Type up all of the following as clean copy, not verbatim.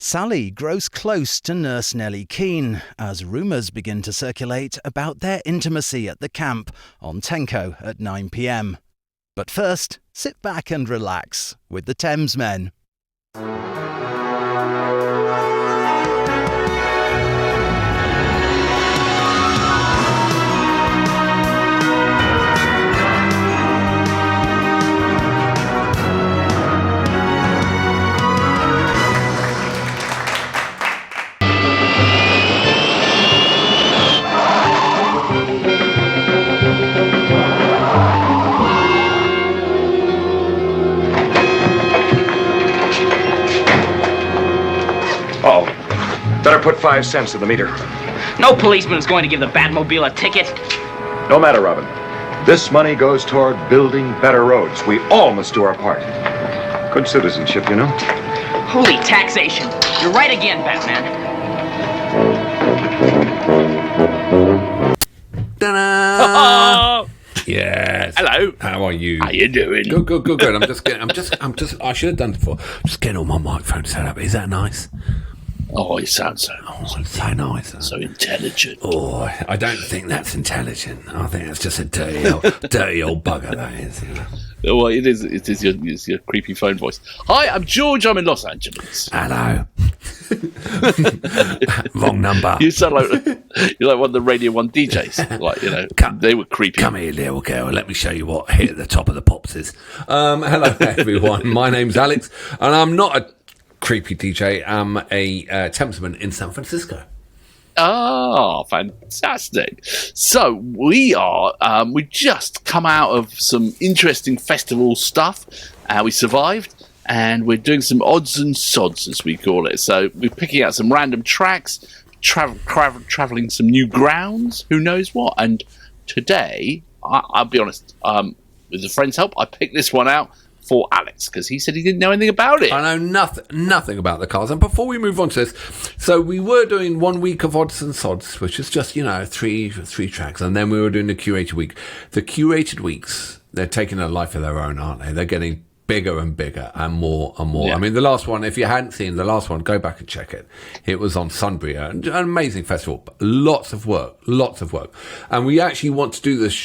Sally grows close to Nurse Nellie Keane as rumours begin to circulate about their intimacy at the camp on Tenko at 9 p.m. But first, sit back and relax with the Thamesmen. Better put 5 cents in the meter. No policeman is going to give the Batmobile a ticket. No matter, Robin. This money goes toward building better roads. We all must do our part. Good citizenship, you know. Holy taxation. You're right again, Batman. Ta-da! Yes. Hello. How are you? How you doing? Good. I should have done it before. I'm just getting all my microphone set up. Is that nice? Oh, you sound so so nice. So intelligent. Oh, I don't think that's intelligent. I think that's just a dirty old bugger, that is. You know. Well, it is your creepy phone voice. Hi, I'm George. I'm in Los Angeles. Hello. Wrong number. You sound like you're like one of the Radio 1 DJs. Like, you know, they were creepy. Come here, little girl. Let me show you what hit at the top of the pops is. Hello, everyone. My name's Alex, and I'm not a creepy DJ. I'm a Thamesman in San Francisco. Oh, fantastic. So we just come out of some interesting festival stuff. We survived, and we're doing some odds and sods, as we call it. So we're picking out some random tracks, traveling some new grounds, who knows what. And today, I'll be honest, with a friend's help, I picked this one out for Alex, because he said he didn't know anything about it. I know nothing about the cars. And before we move on to this, so we were doing 1 week of odds and sods, which is just, three tracks, and then we were doing the curated week. The curated weeks, they're taking a life of their own, aren't they? They're getting bigger and bigger and more and more. Yeah. I mean, the last one, if you hadn't seen the last one, go back and check it. It was on Sunbury, an amazing festival. Lots of work. And we actually want to do this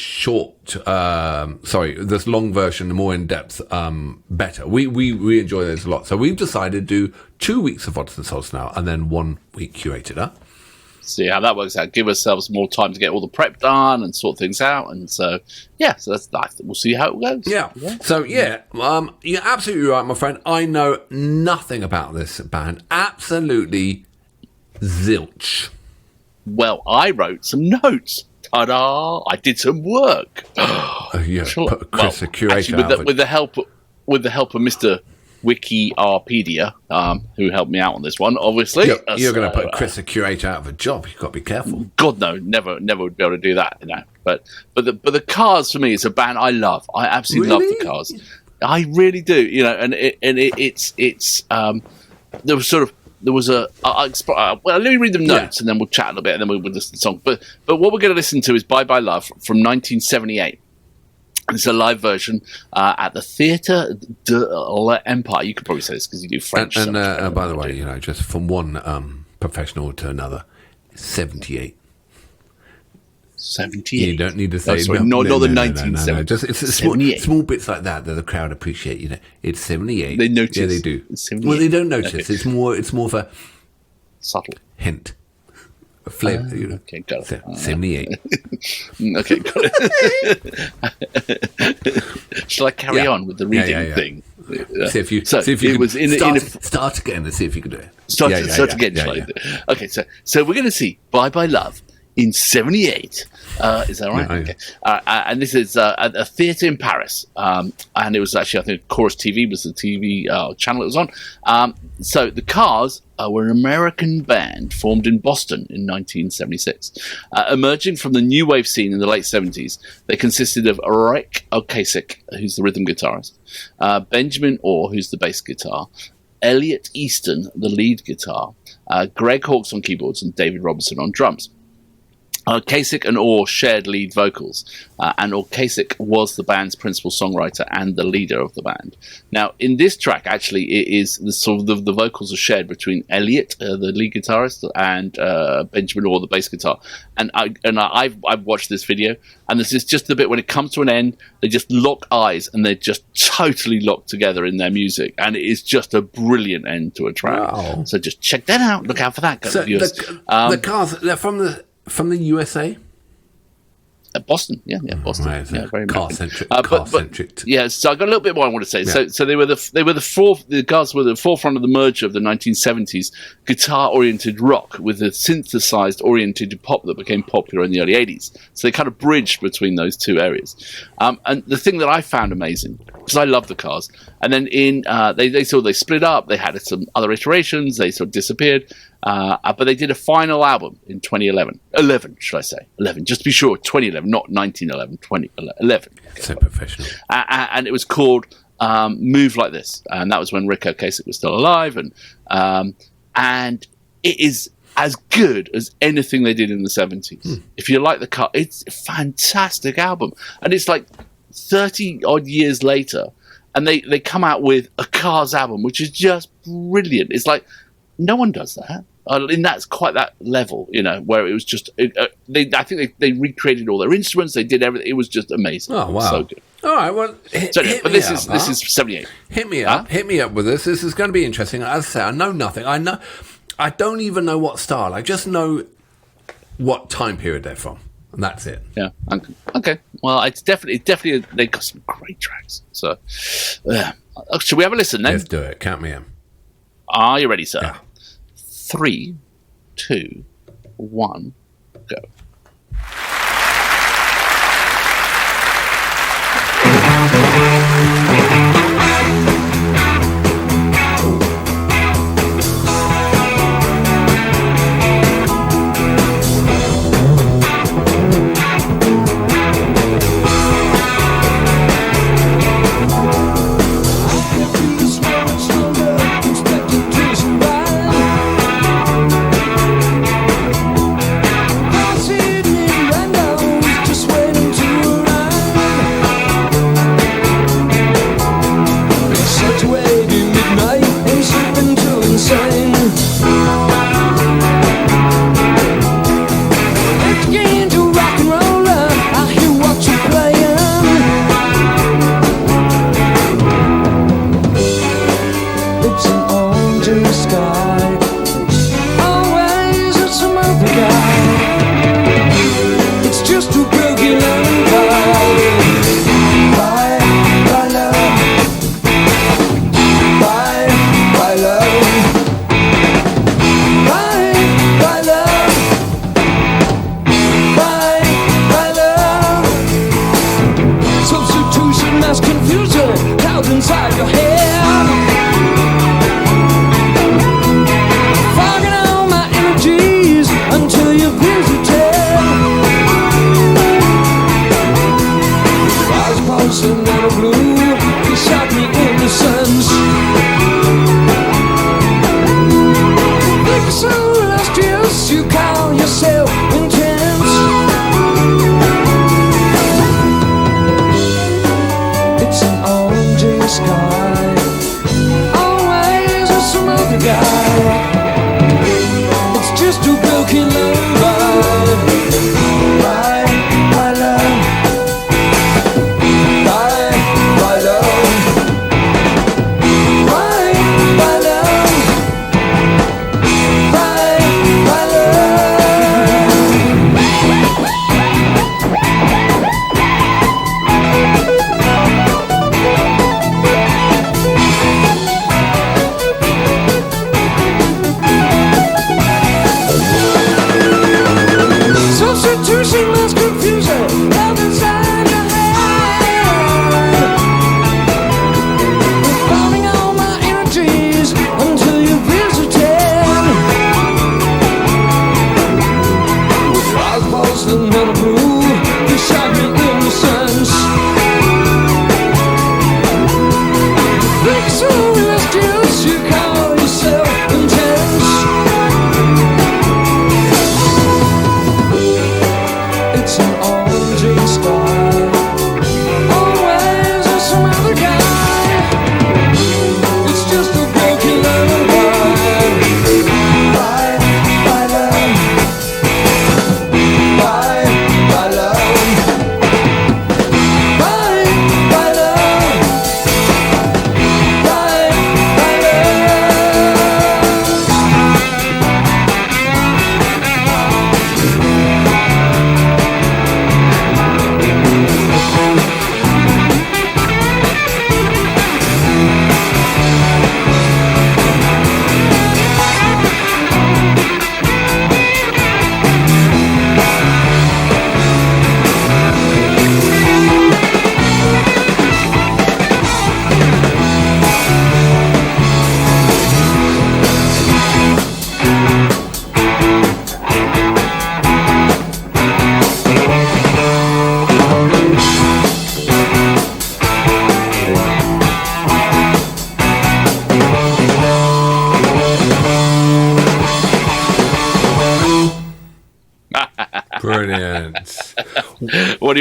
this long version, the more in-depth, better. We enjoy those a lot. So we've decided to do 2 weeks of odds and sods now, and then 1 week curated, huh? See how that works out. Give ourselves more time to get all the prep done and sort things out. And so that's nice. We'll see how it goes. Yeah. So, you're absolutely right, my friend. I know nothing about this band. Absolutely zilch. Well, I wrote some notes. Ta-da! I did some work. Put Chris, a curator, actually, with the help of Mr. Wikipedia, who helped me out on this one, obviously. You're going to put Chris, a curator, out of a job. You've got to be careful. God, no, never would be able to do that, you know. But the Cars, for me, is a band I love. I absolutely love the Cars. I really do, you know. And it's there was a. Let me read the notes, and then we'll chat a little bit, and then we'll listen to the song. But what we're going to listen to is "Bye Bye Love" from 1978. It's a live version at the Theatre de l'Empire. You could probably say this because you do French. And by the way, just from one professional to another, 78. 78. You don't need to say not the 1970s. No. Just it's small bits like that the crowd appreciate. It's 78. They notice. Yeah, they do. Well, they don't notice. Okay. It's more of a subtle hint. A flavor, Okay, got it. 78. Okay, got it. Shall I carry on with the reading thing? See if you start again and see if you can do it. Start again. Okay, so we're going to see "Bye Bye Love" in 78. Is that right? Okay. And this is a theatre in Paris. And it was actually, I think, Chorus TV was the TV channel it was on. So the Cars were an American band formed in Boston in 1976. Emerging from the new wave scene in the late 70s, they consisted of Rick Ocasek, who's the rhythm guitarist, Benjamin Orr, who's the bass guitar, Elliot Easton, the lead guitar, Greg Hawkes on keyboards, and David Robinson on drums. Kasich and Orr shared lead vocals, and Orr Kasich was the band's principal songwriter and the leader of the band. Now, in this track, actually, it is the vocals are shared between Elliot, the lead guitarist, and Benjamin Orr, the bass guitar. And I've watched this video, and this is just the bit when it comes to an end, they just lock eyes and they're just totally locked together in their music, and it is just a brilliant end to a track. Wow. So just check that out. Look out for that, viewers. The Cars, they're from the USA. Boston, Boston, Right, yeah, very car-centric. Yeah, so I got a little bit more I want to say. Yeah. So the Guards were the forefront of the merger of the 1970s guitar-oriented rock with the synthesized-oriented pop that became popular in the early 80s. So they kind of bridged between those two areas. And the thing that I found amazing, because I love the Cars, and then they split up. They had some other iterations. They sort of disappeared. But they did a final album in 2011. 11, should I say? 11, just to be sure. 2011, not 1911. 2011. So professional. And it was called Move Like This, and that was when Rick Ocasek was still alive, and it is as good as anything they did in the 70s. If you like the car, it's a fantastic album, and it's like 30 odd years later, and they come out with a Cars album, which is just brilliant. It's like no one does that. And that's quite that level, where it was just. I think they recreated all their instruments. They did everything. It was just amazing. Oh wow! So good. All right, well, this is 78. Hit me up with this. This is going to be interesting. As I say, I know nothing. I don't even know what style. I just know what time period they're from, and that's it. Yeah. Okay. Well, it's definitely they've got some great tracks. So, should we have a listen then? Let's do it. Count me in. Are you ready, sir? Yeah. 3, 2, 1, go.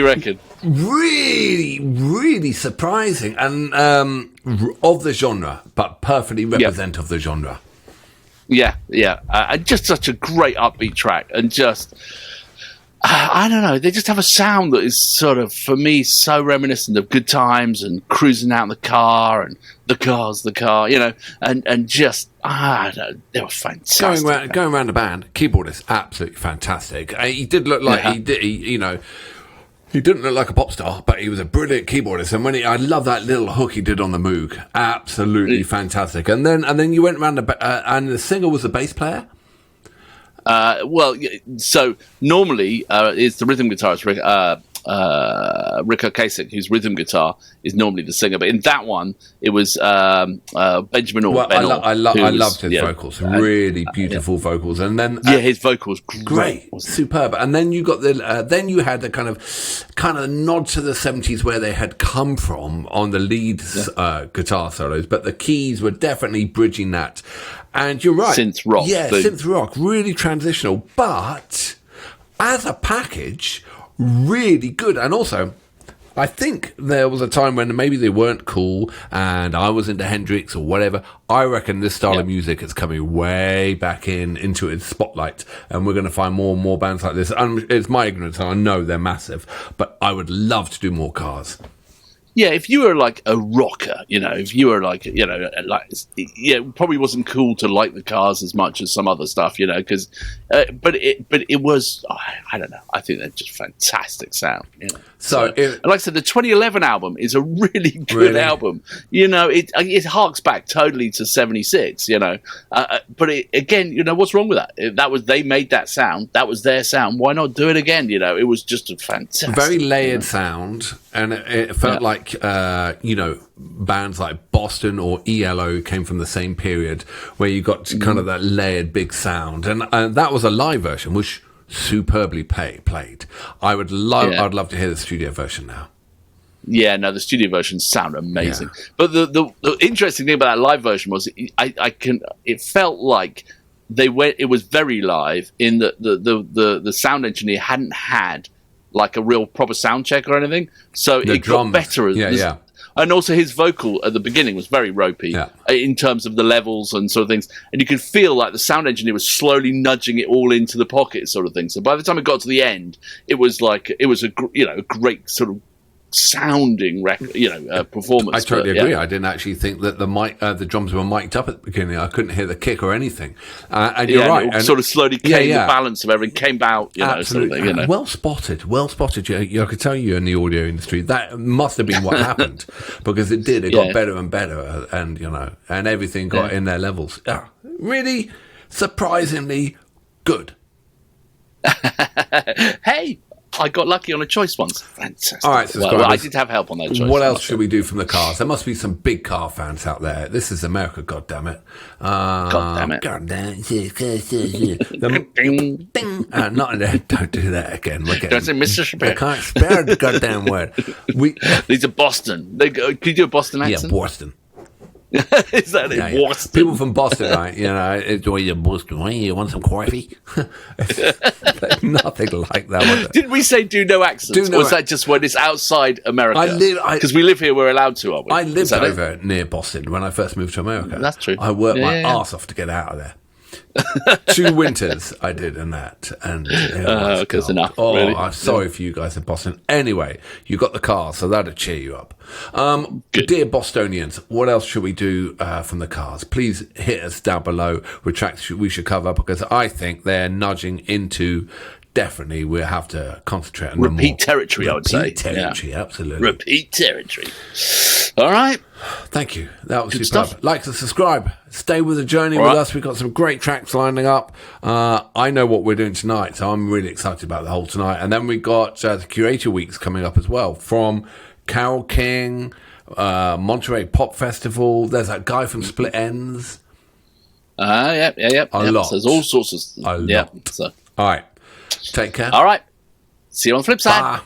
you reckon? Really, really surprising and of the genre, but perfectly representative of the genre. Yeah. And just such a great upbeat track, and just I don't know, they just have a sound that is sort of, for me, so reminiscent of good times and cruising out in the car and the car, and just, I don't know, they were fantastic. Going around the band, keyboardist, absolutely fantastic. He did look like he didn't look like a pop star, but he was a brilliant keyboardist. And I love that little hook he did on the Moog, absolutely fantastic. And then you went around and the singer was the bass player. So normally it's the rhythm guitarist Rick Ocasek, whose rhythm guitar is normally the singer, but in that one it was Benjamin Orr. I loved his vocals, really beautiful vocals, and then his vocals great, superb. And then you got then you had the kind of nod to the 70s where they had come from on the lead guitar solos, but the keys were definitely bridging that. And you're right, synth rock, synth rock, really transitional, but as a package, really good. And also, I think there was a time when maybe they weren't cool and I was into Hendrix or whatever. I reckon this style of music is coming way back into its spotlight, and we're going to find more and more bands like this. It's my ignorance, and I know they're massive, but I would love to do more Cars. Yeah, if you were like a rocker, if you were like, probably wasn't cool to like the Cars as much as some other stuff, because, but it was, I don't know. I think they're just fantastic sound. So like I said, the 2011 album is a really good album. It harks back totally to '76. But again, what's wrong with that? They made that sound. That was their sound. Why not do it again? It was just a fantastic, very layered sound, and it felt like bands like Boston or ELO came from the same period where you got kind of that layered big sound, and that was a live version which superbly played. I'd love to hear the studio version now. Yeah, no, the studio versions sound amazing. Yeah. But the interesting thing about that live version was it felt like it was very live in that the sound engineer hadn't had like a real proper sound check or anything, so it got better. And also his vocal at the beginning was very ropey in terms of the levels and sort of things, and you could feel like the sound engineer was slowly nudging it all into the pocket sort of thing. So by the time it got to the end, it was a great sort of sounding performance. I totally agree. I didn't actually think that the drums were mic'd up at the beginning. I couldn't hear the kick or anything. And you're right. And sort of slowly came, the balance of everything came out. Absolutely. Sort of thing, Well spotted. I could tell you in the audio industry that must have been what happened, because it did. It got better and better, and everything got in their levels. Yeah, really surprisingly good. Hey. I got lucky on a choice once. Fantastic. All right, well, I did have help on that choice. What else should we do from the Cars? There must be some big car fans out there. This is America, goddammit. Goddammit. Don't do that again. Don't say Mississippi. I can't spell the goddamn word. These are Boston. Could you do a Boston accent? Yeah, Boston. Is that in Boston? People from Boston, right? Enjoy Boston. You want some coffee? Nothing like that. Didn't we say do no accents? Or was that just when it's outside America? Because we live here, we're allowed to, aren't we? I lived over near Boston when I first moved to America. That's true. I worked my arse off to get out of there. 2 winters I did in that, and because enough. Oh, really? I'm sorry for you guys in Boston. Anyway, you got the Cars, so that'll cheer you up. Dear Bostonians, what else should we do from the Cars? Please hit us down below with tracks we should cover, because I think they're nudging into. Definitely, we'll have to concentrate on repeat territory. I would say repeat territory, absolutely. Repeat territory. All right. Thank you. That was good stuff. Like and subscribe. Stay with the journey with us. We've got some great tracks lining up. I know what we're doing tonight, so I'm really excited about the whole tonight. And then we got the Curator Weeks coming up as well, from Carole King, Monterey Pop Festival. There's that guy from Split Enz. Yeah. A lot. So there's all sorts of stuff. A lot. All right. Take care. All right. See you on the flip side. Bye.